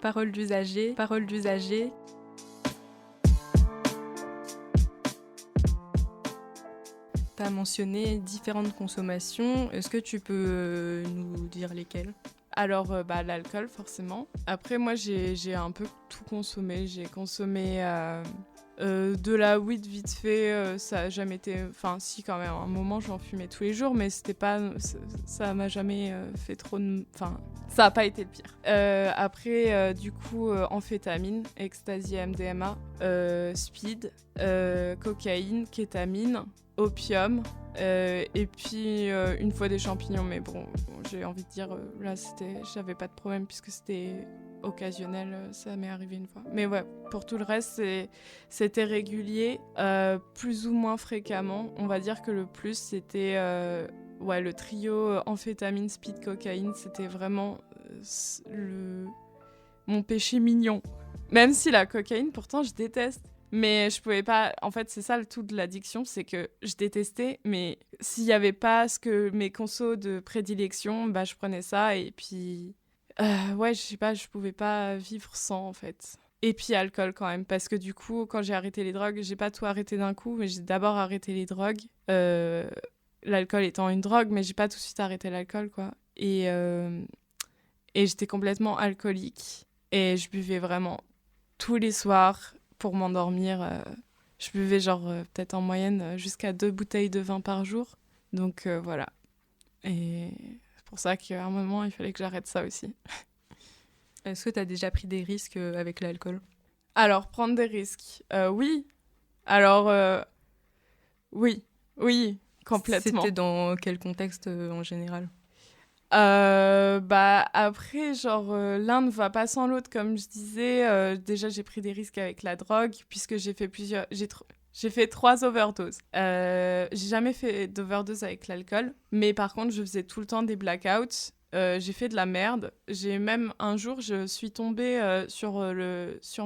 Parole d'usager, parole d'usager. Tu as mentionné différentes consommations. Est-ce que tu peux nous dire lesquelles ? Alors, l'alcool, forcément. Après, moi, j'ai un peu tout consommé. J'ai consommé de la weed vite fait. Ça a jamais été... Enfin, si, quand même. À un moment, j'en fumais tous les jours, mais c'était pas... Ça m'a jamais fait trop... Enfin, ça a pas été le pire. Après, du coup, amphétamine, ecstasy, MDMA, speed, cocaïne, kétamine, opium... et puis une fois des champignons, mais bon, j'ai envie de dire, là j'avais pas de problème puisque c'était occasionnel, ça m'est arrivé une fois. Mais ouais, pour tout le reste, c'était régulier, plus ou moins fréquemment. On va dire que le plus, c'était le trio amphétamine, speed, cocaïne, c'était vraiment mon péché mignon. Même si la cocaïne, pourtant, je déteste. Mais je pouvais pas... En fait, c'est ça le tout de l'addiction, c'est que je détestais, mais s'il y avait pas mes consos de prédilection, je prenais ça et puis... je sais pas, je pouvais pas vivre sans, en fait. Et puis alcool quand même, parce que du coup, quand j'ai arrêté les drogues, j'ai pas tout arrêté d'un coup, mais j'ai d'abord arrêté les drogues. L'alcool étant une drogue, mais j'ai pas tout de suite arrêté l'alcool, quoi. Et j'étais complètement alcoolique. Et je buvais vraiment tous les soirs pour m'endormir. Je buvais peut-être en moyenne jusqu'à 2 bouteilles de vin par jour. Donc voilà. Et c'est pour ça qu'à un moment, il fallait que j'arrête ça aussi. Est-ce que tu as déjà pris des risques avec l'alcool ? Alors, prendre des risques. Oui. Alors, oui, complètement. C'était dans quel contexte en général ? Après, l'un ne va pas sans l'autre, comme je disais. Déjà, j'ai pris des risques avec la drogue, puisque j'ai fait 3 overdoses. J'ai jamais fait d'overdose avec l'alcool, mais par contre, je faisais tout le temps des blackouts. J'ai fait de la merde. J'ai même un jour, je suis tombée sur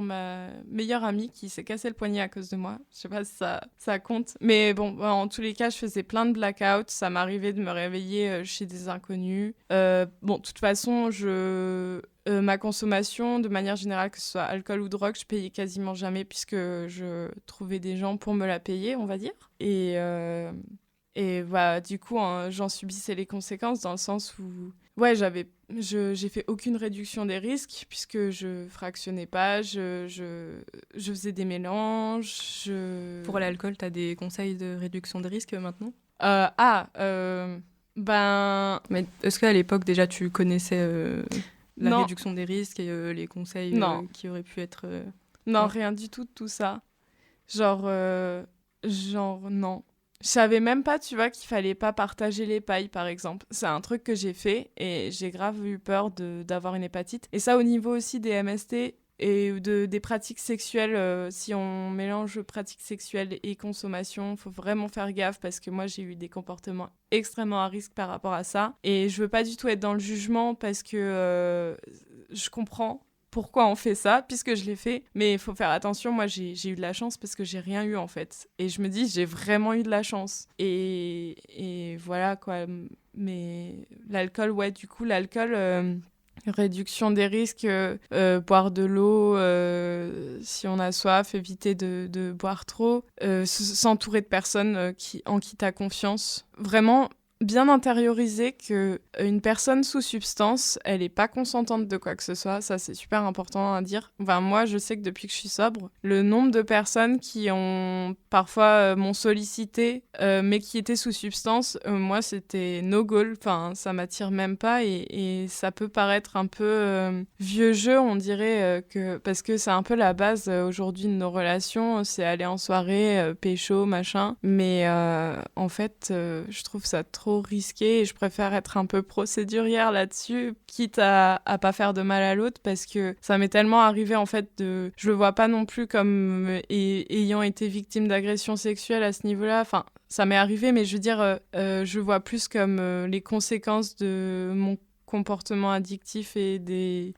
ma meilleure amie qui s'est cassé le poignet à cause de moi. Je sais pas si ça compte. Mais bon, en tous les cas, je faisais plein de blackouts. Ça m'arrivait de me réveiller chez des inconnus. De toute façon, ma consommation, de manière générale, que ce soit alcool ou drogue, je payais quasiment jamais puisque je trouvais des gens pour me la payer, on va dire. Et du coup, j'en subissais les conséquences dans le sens où, j'ai fait aucune réduction des risques puisque je fractionnais pas, je faisais des mélanges. Pour l'alcool, tu as des conseils de réduction de risque maintenant ? Mais est-ce qu'à l'époque, déjà, tu connaissais la non. réduction des risques et les conseils qui auraient pu être... Non, rien du tout de tout ça. Non. Je savais même pas, tu vois, qu'il fallait pas partager les pailles, par exemple. C'est un truc que j'ai fait et j'ai grave eu peur d'avoir une hépatite. Et ça, au niveau aussi des MST et des pratiques sexuelles, si on mélange pratiques sexuelles et consommation, faut vraiment faire gaffe parce que moi, j'ai eu des comportements extrêmement à risque par rapport à ça. Et je veux pas du tout être dans le jugement parce que je comprends pourquoi on fait ça, puisque je l'ai fait. Mais il faut faire attention, moi j'ai eu de la chance parce que j'ai rien eu en fait. Et je me dis, j'ai vraiment eu de la chance. Et voilà quoi. Mais l'alcool, du coup, l'alcool, réduction des risques, boire de l'eau si on a soif, éviter de boire trop, s'entourer de personnes en qui tu as confiance. Vraiment bien intérioriser qu'une personne sous substance, elle n'est pas consentante de quoi que ce soit. Ça, c'est super important à dire. Enfin, moi, je sais que depuis que je suis sobre, le nombre de personnes qui ont parfois m'ont sollicité, mais qui étaient sous substance, moi, c'était no goal. Enfin, ça m'attire même pas et ça peut paraître un peu vieux jeu, on dirait, parce que c'est un peu la base aujourd'hui de nos relations, c'est aller en soirée, pécho, machin. Mais en fait, je trouve ça trop risqué et je préfère être un peu procédurière là-dessus, quitte à pas faire de mal à l'autre, parce que ça m'est tellement arrivé en fait je le vois pas non plus comme ayant été victime d'agression sexuelle à ce niveau-là. Enfin, ça m'est arrivé, mais je veux dire, je le vois plus comme les conséquences de mon comportement addictif et des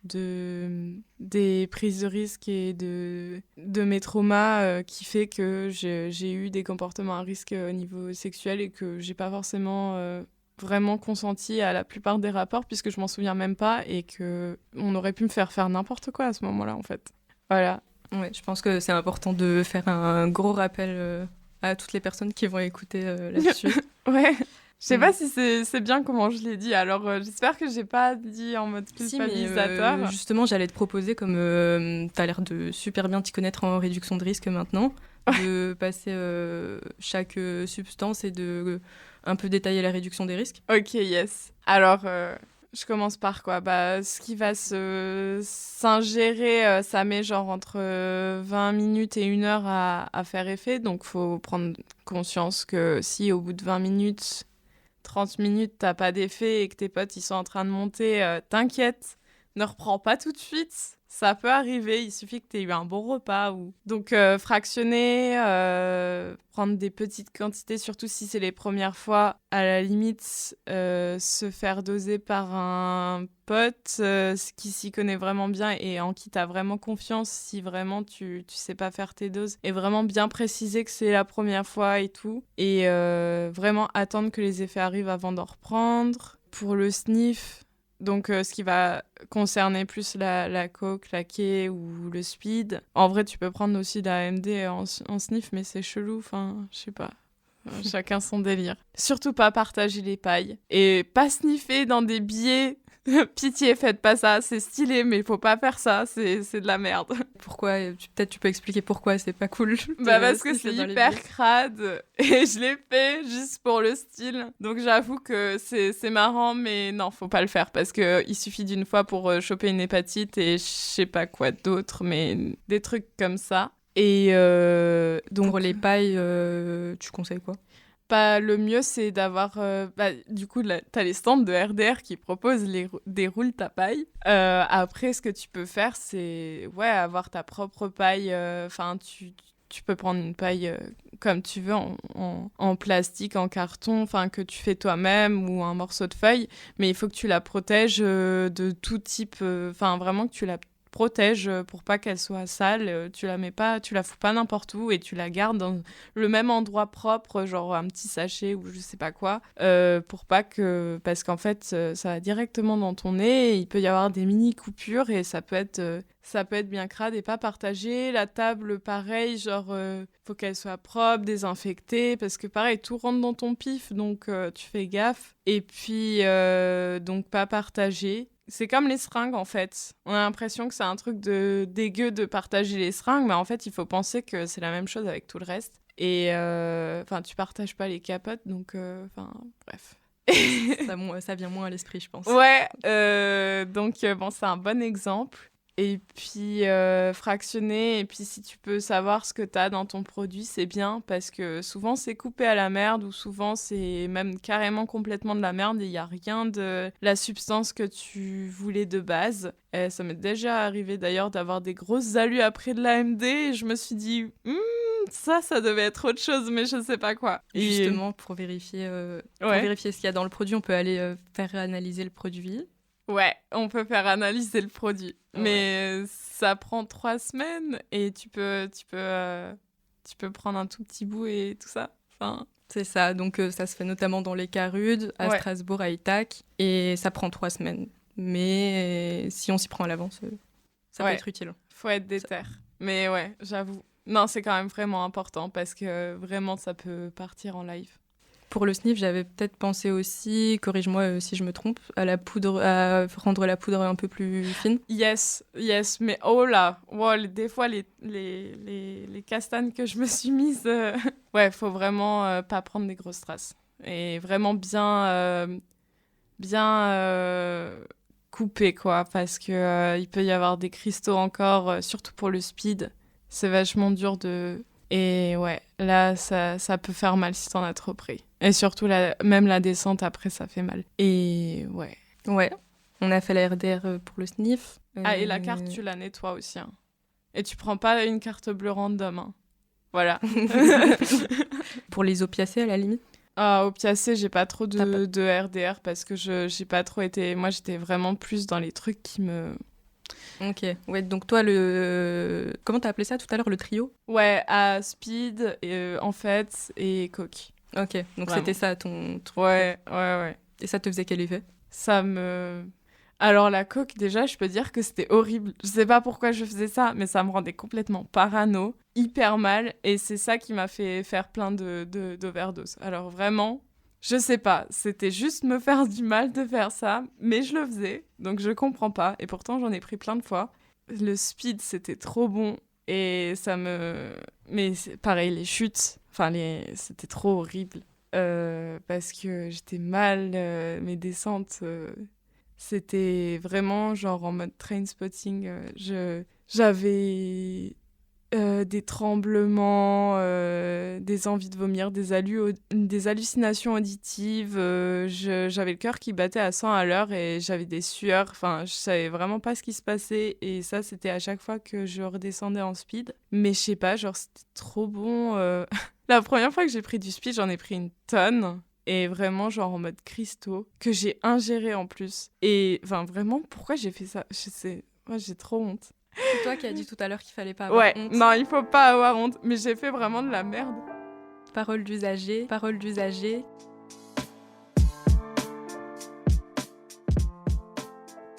prises de risques et de mes traumas qui fait que j'ai eu des comportements à risque au niveau sexuel et que j'ai pas forcément vraiment consenti à la plupart des rapports puisque je m'en souviens même pas et que on aurait pu me faire n'importe quoi à ce moment-là en fait. Voilà. Ouais, je pense que c'est important de faire un gros rappel à toutes les personnes qui vont écouter là-dessus. Ouais. Je sais pas si c'est bien comment je l'ai dit, alors j'espère que j'ai pas dit en mode culpabilisateur. Si, mais justement, j'allais te proposer, comme t'as l'air de super bien t'y connaître en réduction de risque maintenant, de passer chaque substance et de un peu détailler la réduction des risques. Ok, yes. Alors, je commence par quoi ? Ce qui va s'ingérer, ça met genre entre 20 minutes et 1 heure à faire effet. Donc, faut prendre conscience que si au bout de 20 minutes, 30 minutes, t'as pas d'effet et que tes potes, ils sont en train de monter, t'inquiète, ne reprends pas tout de suite. Ça peut arriver, il suffit que tu aies eu un bon repas. Donc, fractionner, prendre des petites quantités, surtout si c'est les premières fois. À la limite, se faire doser par un pote qui s'y connaît vraiment bien et en qui tu as vraiment confiance si vraiment tu sais pas faire tes doses. Et vraiment bien préciser que c'est la première fois et tout. Et vraiment attendre que les effets arrivent avant d'en reprendre. Pour le sniff... Donc, ce qui va concerner plus la coke, la K ou le speed. En vrai, tu peux prendre aussi de la AMD en sniff, mais c'est chelou. Enfin, je sais pas. Chacun son délire. Surtout pas partager les pailles. Et pas sniffer dans des billets. Pitié, faites pas ça. C'est stylé, mais faut pas faire ça. C'est de la merde. Pourquoi ? Peut-être tu peux expliquer pourquoi c'est pas cool. Parce que c'est hyper crade. Et je l'ai fait juste pour le style. Donc j'avoue que c'est marrant, mais non, faut pas le faire. Parce qu'il suffit d'une fois pour choper une hépatite et je sais pas quoi d'autre. Mais des trucs comme ça. Et donc pour les pailles, tu conseilles quoi ? Le mieux, c'est d'avoir... du coup, t'as les stands de RDR qui proposent déroule ta paille. Après, ce que tu peux faire, c'est avoir ta propre paille. Enfin, tu peux prendre une paille comme tu veux, en plastique, en carton, que tu fais toi-même, ou un morceau de feuille. Mais il faut que tu la protèges de tout type... vraiment que tu la protège pour pas qu'elle soit sale, tu la fous pas n'importe où et tu la gardes dans le même endroit propre, genre un petit sachet ou je sais pas quoi, pour pas que... Parce qu'en fait, ça va directement dans ton nez, et il peut y avoir des mini coupures et ça peut être bien crade et pas partagé. La table, pareil, genre, faut qu'elle soit propre, désinfectée, parce que pareil, tout rentre dans ton pif, donc tu fais gaffe. Et puis, donc pas partagé. C'est comme les seringues, en fait. On a l'impression que c'est un truc de dégueu de partager les seringues, mais en fait, il faut penser que c'est la même chose avec tout le reste. Et, tu partages pas les capotes, donc, bref. Ça vient moins à l'esprit, je pense. Ouais, donc, c'est un bon exemple. Et puis, fractionner, et puis si tu peux savoir ce que tu as dans ton produit, c'est bien, parce que souvent c'est coupé à la merde, ou souvent c'est même carrément complètement de la merde, et il n'y a rien de la substance que tu voulais de base. Ça m'est déjà arrivé d'ailleurs d'avoir des grosses alus après de l'AMD, et je me suis dit, ça devait être autre chose, mais je sais pas quoi. Justement, pour vérifier ce qu'il y a dans le produit, on peut aller faire analyser le produit. Ouais, on peut faire analyser le produit. Mais ça prend 3 semaines et tu peux prendre un tout petit bout et tout ça. C'est ça, donc ça se fait notamment dans les Carudes, à Strasbourg, à Itac, et ça prend 3 semaines. Mais si on s'y prend à l'avance, ça peut être utile. Faut être déter. Mais ouais, j'avoue. Non, c'est quand même vraiment important parce que vraiment, ça peut partir en live. Pour le sniff, j'avais peut-être pensé aussi, corrige-moi si je me trompe, à la poudre, à rendre la poudre un peu plus fine. Yes, mais oh là, des fois les castagnes que je me suis mise, faut vraiment pas prendre des grosses traces et vraiment bien couper quoi, parce que il peut y avoir des cristaux encore, surtout pour le speed, c'est vachement dur de... Et là, ça peut faire mal si t'en as trop pris. Et surtout, même la descente, après, ça fait mal. Et ouais. On a fait la RDR pour le sniff. Et la carte, tu la nettoies aussi. Hein. Et tu prends pas une carte bleue random. Hein. Voilà. Pour les opiacés, à la limite. Opiacés, j'ai pas trop de RDR parce que j'ai pas trop été... Moi, j'étais vraiment plus dans les trucs qui me... Ok, donc toi, comment t'as appelé ça tout à l'heure, le trio ? À speed, en fait, et coke. Ok, donc vraiment. C'était ça ton truc. Ouais. Et ça te faisait quel effet? Alors la coke, déjà, je peux dire que c'était horrible. Je sais pas pourquoi je faisais ça, mais ça me rendait complètement parano, hyper mal, et c'est ça qui m'a fait faire plein d'overdoses. Alors vraiment, je sais pas, c'était juste me faire du mal de faire ça, mais je le faisais, donc je comprends pas, et pourtant j'en ai pris plein de fois. Le speed, c'était trop bon, et Mais pareil, les chutes, c'était trop horrible, parce que j'étais mal, mes descentes... C'était vraiment genre en mode train-spotting. J'avais des tremblements, des envies de vomir, des hallucinations auditives. J'avais le cœur qui battait à 100 à l'heure et j'avais des sueurs. Enfin, je savais vraiment pas ce qui se passait. Et ça, c'était à chaque fois que je redescendais en speed. Mais je sais pas, genre, c'était trop bon. La première fois que j'ai pris du speed, j'en ai pris une tonne. Et vraiment, genre en mode cristaux, que j'ai ingéré en plus. Et enfin, vraiment, pourquoi j'ai fait ça? Je sais, moi j'ai trop honte. C'est toi qui as dit tout à l'heure qu'il fallait pas avoir honte. Non, il faut pas avoir honte, mais j'ai fait vraiment de la merde. Parole d'usager, parole d'usager.